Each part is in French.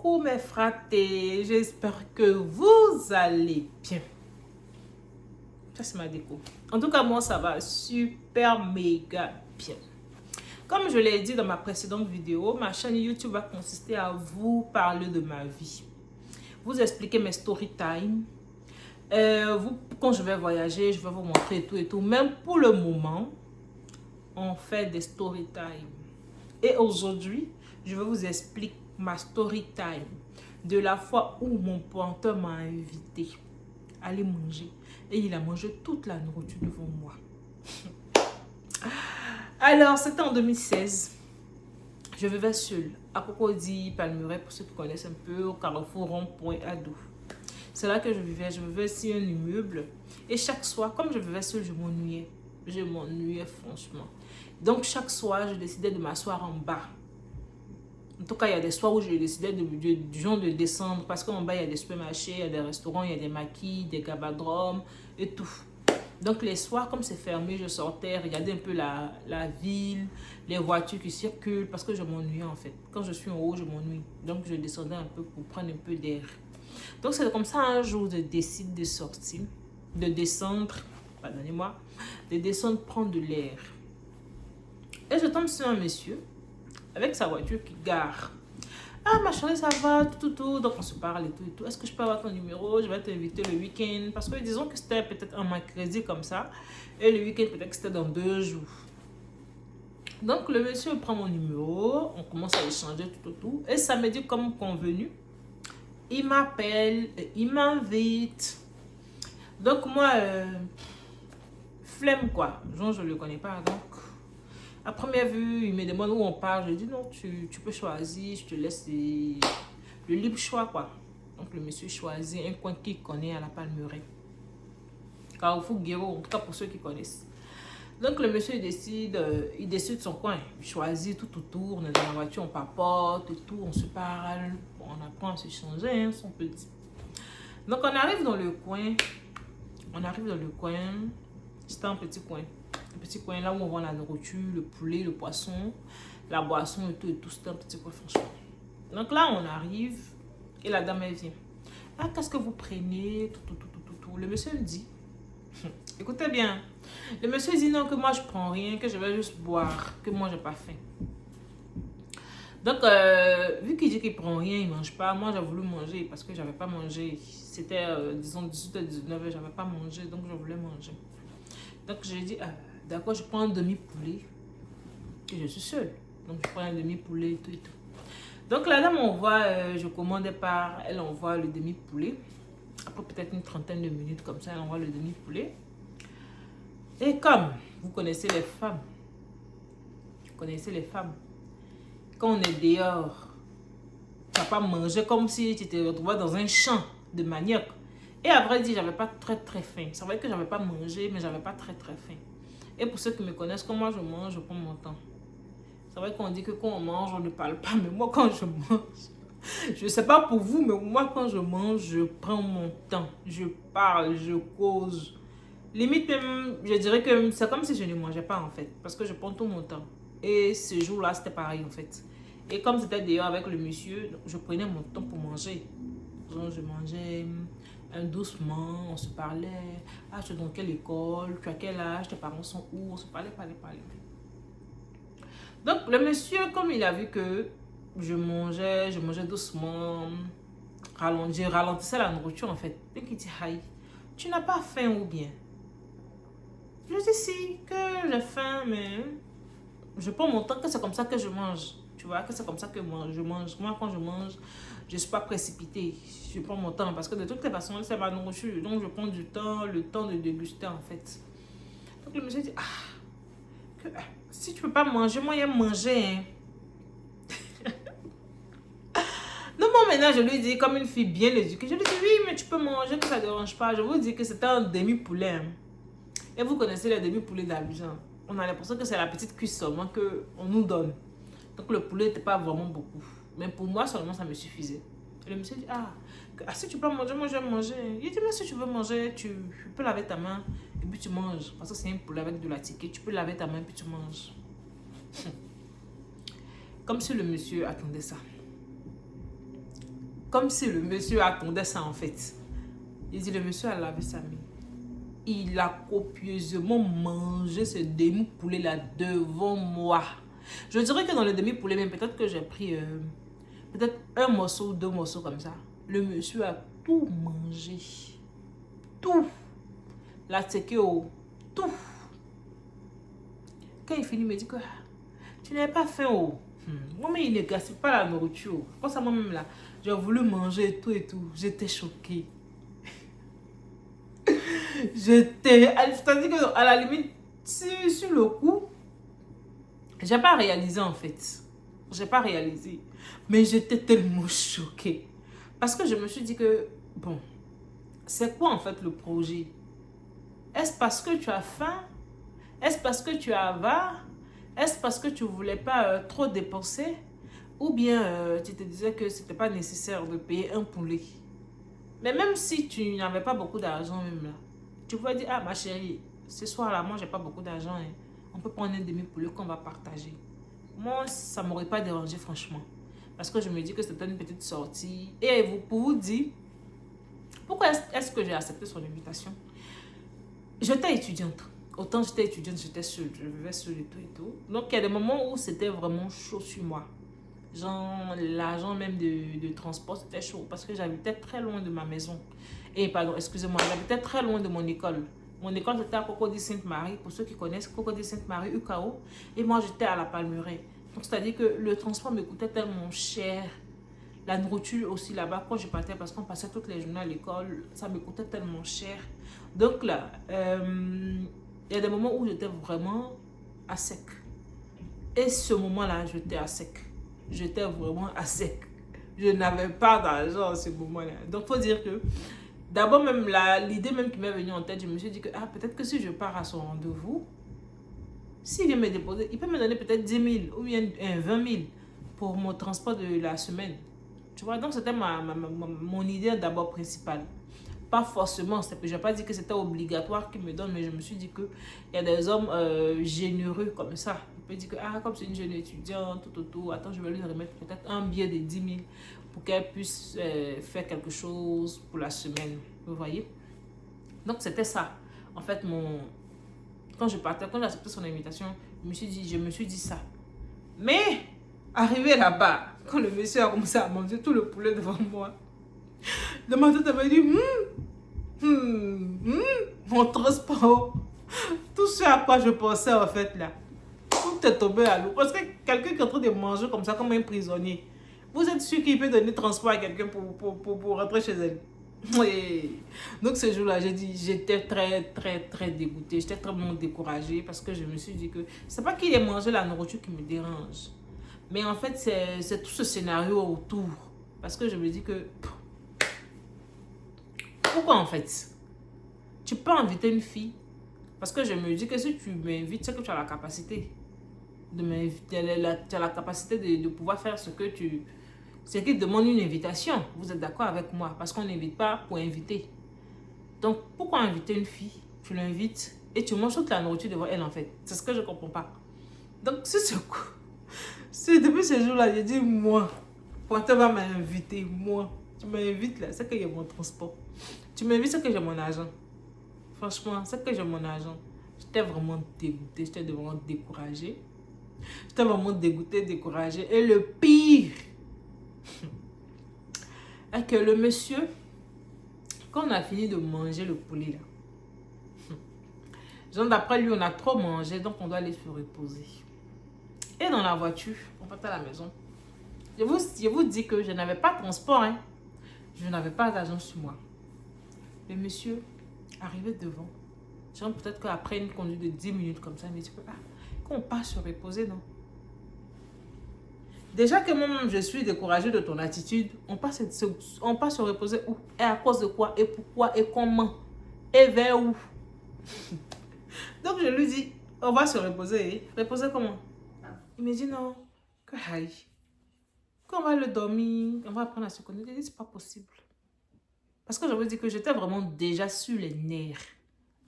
Coucou mes fratés, j'espère que vous allez bien. Ça c'est ma déco. En tout cas moi ça va super méga bien. Comme je l'ai dit dans ma précédente vidéo, ma chaîne YouTube va consister à vous parler de ma vie. Vous expliquer mes story time. Quand je vais voyager, je vais vous montrer et tout. Même pour le moment, on fait des story time. Et aujourd'hui, je vais vous expliquer ma story time de la fois où mon pointeur m'a invité à aller manger. Et il a mangé toute la nourriture devant moi. Alors, c'était en 2016. Je vivais seule à Cocody, Palmeraie, pour ceux qui connaissent un peu, au Carrefour Rond-Point Ado. C'est là que je vivais. Je vivais sur un immeuble. Et chaque soir, comme je vivais seule, je m'ennuyais. Je m'ennuyais franchement. Donc, chaque soir, je décidais de m'asseoir en bas. En tout cas, il y a des soirs où je décidais de descendre parce qu'en bas, il y a des supermarchés, il y a des restaurants, il y a des maquis, des gabadromes et tout. Donc, les soirs, comme c'est fermé, je sortais, regardais un peu la ville, les voitures qui circulent parce que je m'ennuyais en fait. Quand je suis en haut, je m'ennuie. Donc, je descendais un peu pour prendre un peu d'air. Donc, c'est comme ça un jour, je décide de sortir, de descendre, pardonnez-moi, de descendre prendre de l'air. Et je tombe sur un monsieur avec sa voiture qui gare. Ah, ma chérie, ça va, tout. Donc, on se parle et tout. Est-ce que je peux avoir ton numéro? Je vais t'inviter le week-end. Parce que disons que c'était peut-être un mercredi comme ça. Et le week-end, peut-être que c'était dans 2 jours. Donc, le monsieur prend mon numéro. On commence à échanger tout. Et samedi, comme convenu, il m'appelle, il m'invite. Donc, moi, flemme quoi. Genre, je ne le connais pas. Donc, à première vue, il me demande où on part. Je dis non, tu peux choisir. Je te laisse le libre choix quoi. Donc, le monsieur choisit un coin qu'il connaît à la Palmeraie. Carrefour Guéraud, en tout cas pour ceux qui connaissent. Donc, le monsieur il décide son coin. Il choisit tout autour. On est dans la voiture, on papote et tout. On se parle. On apprend à se changer, hein, son petit. Donc, on arrive dans le coin. C'était un petit coin. Un petit coin là où on vend la nourriture, le poulet, le poisson, la boisson et tout. C'était un petit coin, franchement. Donc là, on arrive et la dame, elle vient. Ah, qu'est-ce que vous prenez? Tout. Le monsieur me dit, écoutez bien. Le monsieur dit non, que moi, je prends rien, que je vais juste boire, que moi, j'ai pas faim. Donc, vu qu'il dit qu'il prend rien, il mange pas. Moi, j'ai voulu manger parce que j'avais pas mangé. C'était, disons, 18h, 19h, j'avais pas mangé, donc je voulais manger. Donc, j'ai dit, d'accord, je prends un demi-poulet. Et je suis seule. Donc, je prends un demi-poulet et tout. Donc, la dame envoie, je commandais elle envoie le demi-poulet. Après peut-être une trentaine de minutes comme ça, elle envoie le demi-poulet. Et comme vous connaissez les femmes, quand on est dehors, tu vas pas manger comme si tu te retrouvais dans un champ de manioc. Et à vrai dire, j'avais pas très faim. C'est vrai que j'avais pas mangé, mais j'avais pas très faim. Et pour ceux qui me connaissent, quand moi je mange, je prends mon temps. C'est vrai qu'on dit que quand on mange, on ne parle pas. Mais moi, quand je mange, je ne sais pas pour vous, mais moi, quand je mange, je prends mon temps. Je parle, je cause. Limite, même, je dirais que c'est comme si je ne mangeais pas, en fait. Parce que je prends tout mon temps. Et ce jour-là, c'était pareil, en fait. Et comme c'était d'ailleurs avec le monsieur, je prenais mon temps pour manger. Donc, je mangeais doucement, on se parlait. Ah, tu es dans quelle école? Tu as quel âge? Tes parents sont où? On se parlait. Donc, le monsieur, comme il a vu que je mangeais doucement, je ralentissais la nourriture en fait. Donc, il dit, aïe, tu n'as pas faim ou bien? Je dis si, que j'ai faim, mais je prends mon temps, que c'est comme ça que je mange. Tu vois, que c'est comme ça que je mange. Moi, quand je mange, je ne suis pas précipitée. Je prends mon temps parce que de toutes les façons, c'est ma nourriture. Donc, je prends du temps, le temps de déguster en fait. Donc, le monsieur dit, si tu peux pas manger, moi, j'aime manger. Hein. Non, moi, maintenant, je lui dis, comme une fille bien éduquée, je lui dis, oui, mais tu peux manger, que ça ne dérange pas. Je vous dis que c'était un demi-poulet. Hein. Et vous connaissez les demi-poulets d'Abidjan. On a l'impression que c'est la petite cuisse seulement qu'on nous donne. Donc, le poulet n'était pas vraiment beaucoup. Mais pour moi, seulement, ça me suffisait. Et le monsieur dit, si tu peux manger, moi, je vais manger. Il dit, mais si tu veux manger, tu peux laver ta main et puis tu manges. Parce que c'est un poulet avec de la ticket. Tu peux laver ta main et puis tu manges. Comme si le monsieur attendait ça. Comme si le monsieur attendait ça en fait. Il dit, le monsieur a lavé sa main. Il a copieusement mangé ce demi-poulet là devant moi. Je dirais que dans le demi-poulet, même peut-être que j'ai pris peut-être un morceau ou deux morceaux comme ça. Le monsieur a tout mangé. Tout. La tekeo. Tout. Quand il finit, il me dit que tu n'avais pas faim. Oh. Moi, mais il ne gaspille pas la nourriture. Quand ça, moi-même là, j'ai voulu manger et tout et tout. J'étais choquée. C'est-à-dire que à la limite, sur le coup, j'ai pas réalisé en fait. J'ai pas réalisé. Mais j'étais tellement choquée. Parce que je me suis dit que, bon, c'est quoi en fait le projet? Est-ce parce que tu as faim? Est-ce parce que tu es avare? Est-ce parce que tu voulais pas trop dépenser? Ou bien tu te disais que c'était pas nécessaire de payer un poulet? Mais même si tu n'avais pas beaucoup d'argent même là, tu pouvais dire, ah ma chérie, ce soir-là, moi j'ai pas beaucoup d'argent. Hein. On peut prendre un demi-poulet qu'on va partager. Moi, ça m'aurait pas dérangé franchement. Parce que je me dis que c'était une petite sortie. Et pour vous dire, pourquoi est-ce que j'ai accepté son invitation? J'étais étudiante. Autant j'étais étudiante, j'étais seule. Je vivais seule et tout et tout. Donc il y a des moments où c'était vraiment chaud sur moi. Genre, l'argent même de transport, c'était chaud. Parce que j'habitais très loin de ma maison. Et pardon, excusez-moi, j'habitais très loin de mon école. Mon école, c'était à Cocody Sainte-Marie. Pour ceux qui connaissent, Cocody Sainte-Marie, UKO. Et moi, j'étais à la Palmeraie. Donc, c'est-à-dire que le transport me coûtait tellement cher. La nourriture aussi là-bas, quand je partais, parce qu'on passait toutes les journées à l'école, ça me coûtait tellement cher. Donc là, il y a des moments où j'étais vraiment à sec. Et ce moment-là, j'étais à sec. J'étais vraiment à sec. Je n'avais pas d'argent à ce moment-là. Donc, il faut dire que d'abord, même l'idée même qui m'est venue en tête, je me suis dit que peut-être que si je pars à son rendez-vous, s'il vient me déposer, il peut me donner peut-être 10 000 ou bien 20 000 pour mon transport de la semaine. Tu vois, donc c'était mon idée d'abord principale. Pas forcément, je n'ai pas dit que c'était obligatoire qu'il me donne, mais je me suis dit qu'il y a des hommes généreux comme ça. Il peut dire que, comme c'est une jeune étudiante, attends, je vais lui remettre peut-être un billet de 10 000 pour qu'elle puisse faire quelque chose pour la semaine. Vous voyez? Donc c'était ça. En fait, quand j'ai accepté son invitation, je me suis dit ça. Mais, arrivé là-bas, quand le monsieur a commencé à manger tout le poulet devant moi, de ma tête, elle m'a dit, mon transport. Tout ce à quoi je pensais en fait là, tout est tombé à l'eau. Parce que quelqu'un qui est en train de manger comme ça, comme un prisonnier, vous êtes sûr qu'il peut donner transport à quelqu'un pour rentrer chez elle? Oui. Donc ce jour-là, j'étais très, très, très dégoûtée. J'étais très découragée parce que je me suis dit que c'est pas qu'il ait mangé la nourriture qui me dérange. Mais en fait, c'est tout ce scénario autour. Parce que je me dis que... Pourquoi en fait? Tu peux inviter une fille. Parce que je me dis que si tu m'invites, c'est que tu as la capacité de m'inviter. Tu as la capacité de pouvoir faire ce qui demande une invitation. Vous êtes d'accord avec moi? Parce qu'on n'invite pas pour inviter. Donc, pourquoi inviter une fille? Tu l'invites et tu manges toute la nourriture devant elle en fait. C'est ce que je ne comprends pas. Donc, depuis ce jour-là, j'ai dit, moi, quand tu vas m'inviter, moi, tu m'invites là, c'est que j'ai mon transport. Tu m'invites, c'est que j'ai mon argent. Franchement, c'est que j'ai mon argent. J'étais vraiment dégoûtée, j'étais vraiment découragée. J'étais vraiment dégoûtée, découragée. Et le pire, est que le monsieur, quand on a fini de manger le poulet là, genre d'après lui, on a trop mangé, donc on doit aller se reposer. Et dans la voiture, on part à la maison. Je vous dis que je n'avais pas de transport, hein. Je n'avais pas d'argent sur moi. Le monsieur arrivé devant. Genre peut-être qu'après une conduite de 10 minutes comme ça, il me dit que qu'on passe se reposer, non? Déjà que moi-même je suis découragée de ton attitude, on passe se reposer où? Et à cause de quoi? Et pourquoi? Et comment? Et vers où? Donc je lui dis, on va se reposer. Reposer comment? Il me dit non, que aïe. Qu'on va le dormir, on va apprendre à se connaître. Je dis, c'est pas possible. Parce que je veux dire que j'étais vraiment déjà sur les nerfs.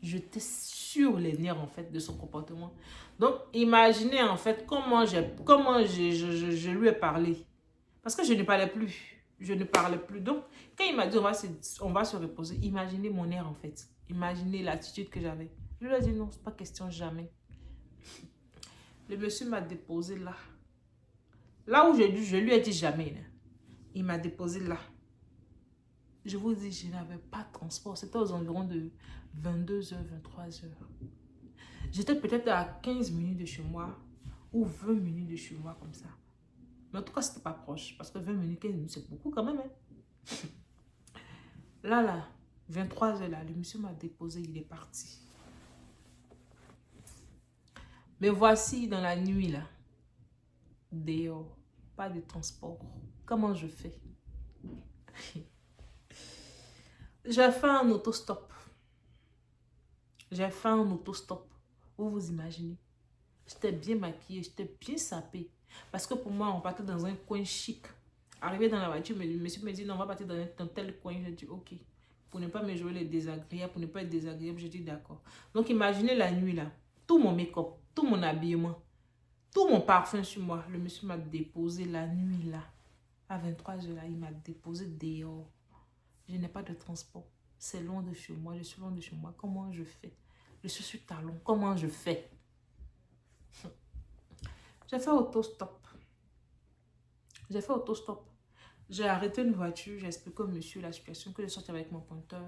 J'étais sur les nerfs en fait de son comportement. Donc imaginez en fait comment je lui ai parlé. Parce que je ne parlais plus. je ne parlais plus. Donc, quand il m'a dit on va se reposer, imaginez mon air en fait. Imaginez l'attitude que j'avais. Je lui ai dit non, c'est pas question jamais. Le monsieur m'a déposé là. Là où je lui ai dit jamais. Là. Il m'a déposé là. Je vous dis, je n'avais pas de transport. C'était aux environs de 22h, 23h. J'étais peut-être à 15 minutes de chez moi ou 20 minutes de chez moi comme ça. Mais en tout cas, c'était pas proche. Parce que 20 minutes, 15 minutes, c'est beaucoup quand même. Hein. Là, 23h, là, le monsieur m'a déposé, il est parti. Mais voici dans la nuit, là, dehors, pas de transport. Comment je fais? J'ai fait un autostop. J'ai fait un autostop. Vous vous imaginez? J'étais bien maquillée, j'étais bien sapée. Parce que pour moi, on partait dans un coin chic. Arrivé dans la voiture, le monsieur me dit, non, on va partir dans tel coin. Je dis, ok. Pour ne pas me jouer les désagréables, pour ne pas être désagréable, je dis, d'accord. Donc, imaginez la nuit, là. Tout mon make-up, tout mon habillement, tout mon parfum sur moi. Le monsieur m'a déposé la nuit, là. À 23h, là, il m'a déposé dehors. Je n'ai pas de transport. C'est loin de chez moi. Je suis loin de chez moi. Comment je fais? Je suis sur talon. Comment je fais? J'ai fait autostop. J'ai fait autostop. J'ai arrêté une voiture. J'ai expliqué au monsieur la situation, que je sortais avec mon pointeur.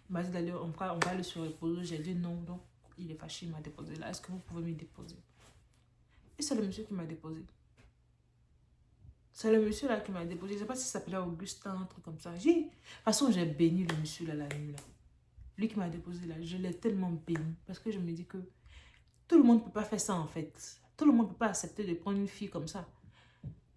Il m'a dit d'aller, on va aller se reposer. J'ai dit non. Donc, il est fâché. Il m'a déposé là. Est-ce que vous pouvez me déposer? Et c'est le monsieur qui m'a déposé. C'est le monsieur là qui m'a déposé. Je ne sais pas si ça s'appelait Augustin, un truc comme ça. De toute façon, j'ai béni le monsieur là la nuit là. Lui qui m'a déposé là, je l'ai tellement béni. Parce que je me dis que tout le monde ne peut pas faire ça en fait. Tout le monde ne peut pas accepter de prendre une fille comme ça.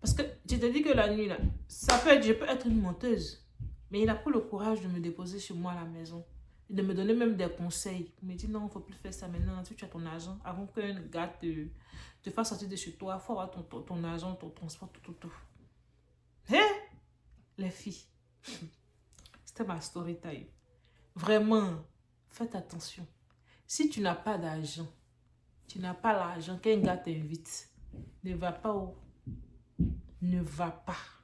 Parce que je te dis que la nuit là, ça peut être, je peux être une menteuse. Mais il a pris le courage de me déposer chez moi à la maison. Et de me donner même des conseils. Il me dit non, il ne faut plus faire ça maintenant. Si tu as ton argent, avant qu'un gars te fasse sortir de chez toi, il faut avoir ton argent, ton transport, tout. Hé, les filles. C'était ma story time. Vraiment, faites attention. Si tu n'as pas d'argent, tu n'as pas l'argent qu'un gars t'invite, ne va pas où? Ne va pas.